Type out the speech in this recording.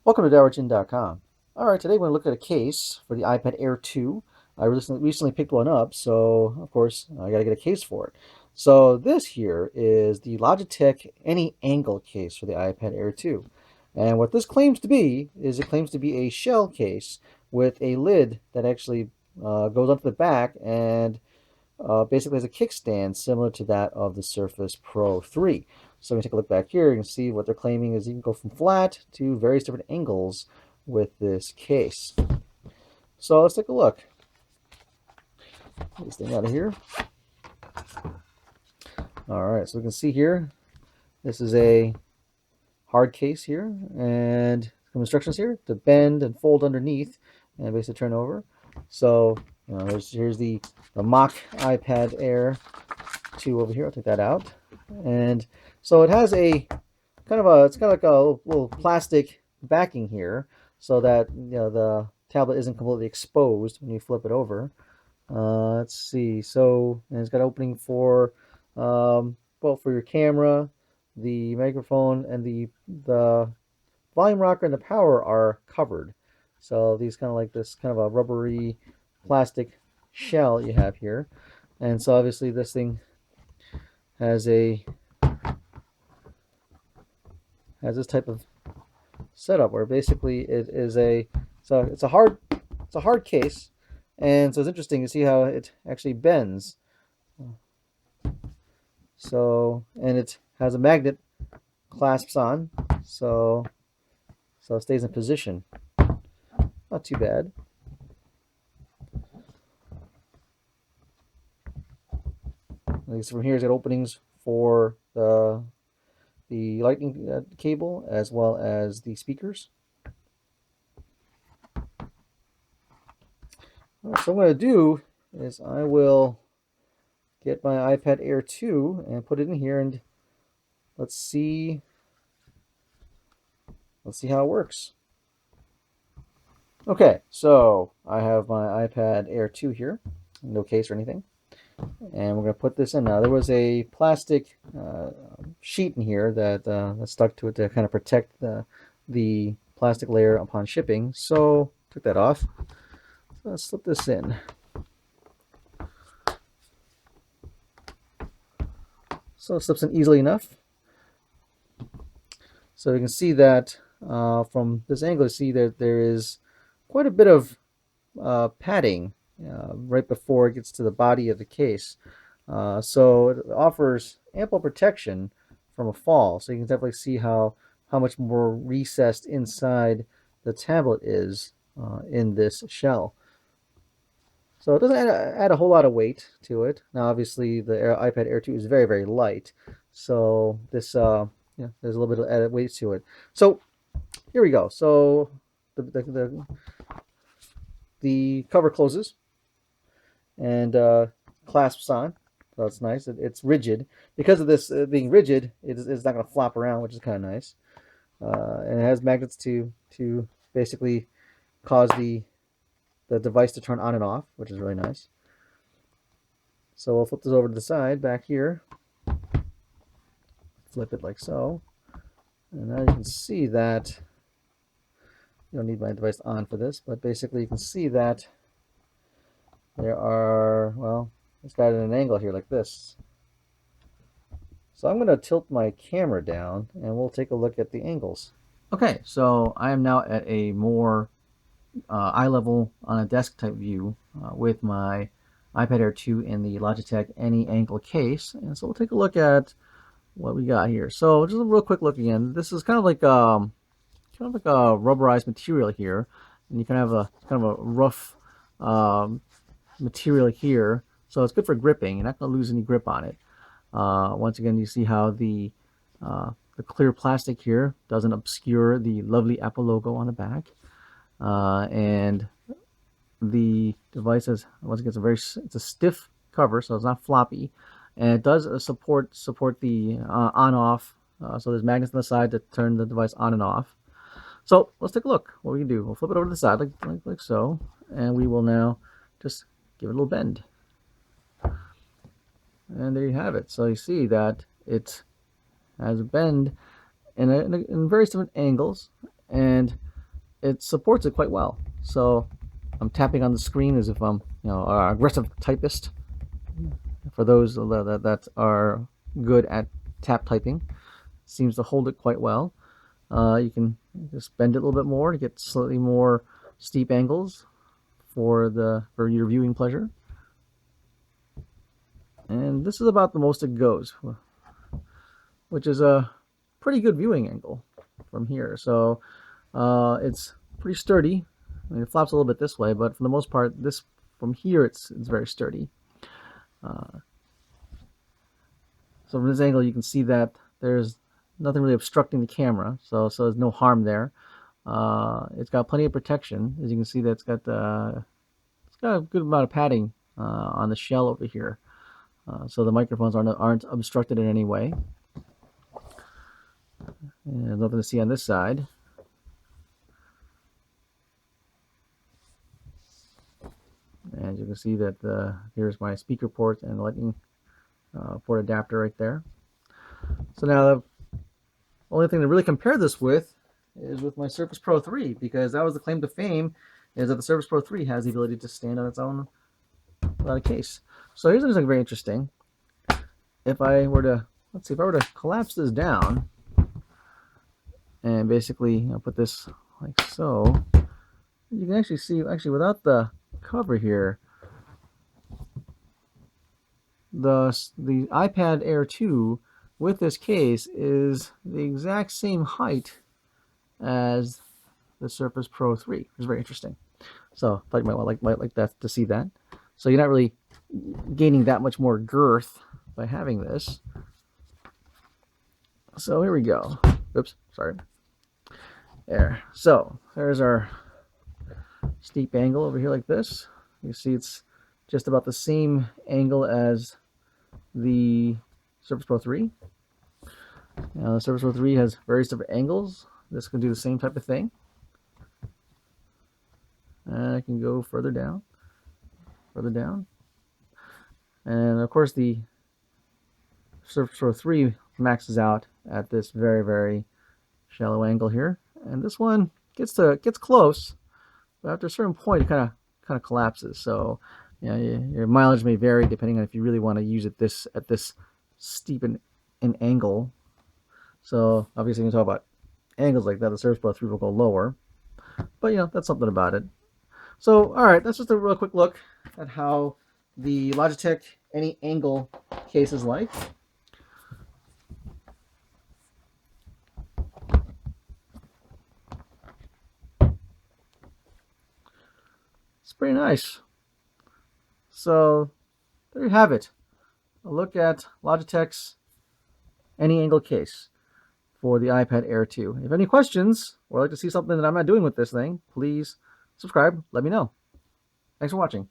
Welcome to DowerChin.com. Alright, today we're going to look at a case for the iPad Air 2. I recently picked one up, so of course I got to get a case for it. So this here is the Logitech AnyAngle case for the iPad Air 2. And what this claims to be is it claims to be a shell case with a lid that actually goes onto the back and basically has a kickstand similar to that of the Surface Pro 3. So we take a look back here. You can see what they're claiming is you can go from flat to various different angles with this case. So let's take a look. Get this thing out of here. All right, so we can see here, this is a hard case here, and some instructions here to bend and fold underneath and basically turn over. So here's the mock iPad Air 2 over here. I'll take that out. And so it has a it's kind of like a little plastic backing here so that the tablet isn't completely exposed when you flip it over. Let's see. So, and it's got opening for well, for your camera, the microphone, and the volume rocker and the power are covered. So these kind of like this kind of a rubbery plastic shell you have here. And so obviously this thing has this type of setup where basically it is it's a hard case, and so it's interesting to see how it actually bends. So, and it has a magnet clasps on, so it stays in position. Not too bad. At least from here, it's got openings for the lightning cable as well as the speakers. So what I'm going to do is I will get my iPad Air 2 and put it in here, and let's see how it works. Okay, so I have my iPad Air 2 here, no case or anything, and we're going to put this in. Now there was a plastic sheet in here that stuck to it to kind of protect the plastic layer upon shipping, so took that off. So let's slip this in. So it slips in easily enough. So you can see that from this angle, you see that there is quite a bit of padding right before it gets to the body of the case. So it offers ample protection from a fall. So you can definitely see how much more recessed inside the tablet is in this shell. So it doesn't add a whole lot of weight to it. Now, obviously, the iPad Air 2 is very, very light. So this, there's a little bit of added weight to it. So here we go. So the cover closes and clasps on. So it's nice. It's rigid. Because of this being rigid, it's not going to flop around, which is kind of nice. And it has magnets to basically cause the device to turn on and off, which is really nice. So we'll flip this over to the side back here. Flip it like so. And now you can see that, you don't need my device on for this, but basically you can see that there are, well, it's got an angle here like this. So I'm going to tilt my camera down and we'll take a look at the angles. Okay, so I am now at a more eye level on a desk type view with my iPad Air 2 in the Logitech AnyAngle case. And so we'll take a look at what we got here. So just a real quick look again. This is kind of like a rubberized material here, and you can have a rough material here. So it's good for gripping. You're not going to lose any grip on it. Once again, you see how the clear plastic here doesn't obscure the lovely Apple logo on the back. And the device has, once again, it's a stiff cover, so it's not floppy, and it does support the on-off. So there's magnets on the side to turn the device on and off. So let's take a look. What we can do, we'll flip it over to the side like so, and we will now just give it a little bend. And there you have it. So you see that it has a bend in various different angles, and it supports it quite well. So I'm tapping on the screen as if I'm, an aggressive typist. For those that are good at tap typing, seems to hold it quite well. You can just bend it a little bit more to get slightly more steep angles for your viewing pleasure. And this is about the most it goes, which is a pretty good viewing angle from here. So it's pretty sturdy. I mean, it flops a little bit this way, but for the most part, this from here it's very sturdy. So from this angle, you can see that there's nothing really obstructing the camera, so there's no harm there. It's got plenty of protection, as you can see. That it's got a good amount of padding on the shell over here, so the microphones aren't obstructed in any way. And nothing to see on this side. And you can see that here's my speaker port and the lightning port adapter right there. So now the only thing to really compare this with is with my Surface Pro 3, because that was the claim to fame, is that the Surface Pro 3 has the ability to stand on its own without a case. So here's something very interesting. If I were to collapse this down and basically put this like so, you can actually see, without the cover here, the iPad Air 2 with this case is the exact same height as the Surface Pro 3, which is very interesting. So I thought you might like that to see that. So you're not really gaining that much more girth by having this. So here we go. Oops, sorry. There. So there's our steep angle over here like this. You see it's just about the same angle as the Surface Pro 3. Now the Surface Pro 3 has various different angles. This can do the same type of thing. And I can go further down. And of course the Surface Pro 3 maxes out at this very, very shallow angle here. And this one gets close, but after a certain point it kind of collapses. So your mileage may vary depending on if you really want to use it at this steep an angle. So obviously you can talk about angles like that. The Surface Pro 3 will go lower, but that's something about it. So all right, that's just a real quick look at how the Logitech AnyAngle case is like. It's pretty nice. So there you have it. A look at Logitech's AnyAngle case for the iPad Air 2. If you have any questions or like to see something that I'm not doing with this thing, please subscribe. Let me know. Thanks for watching.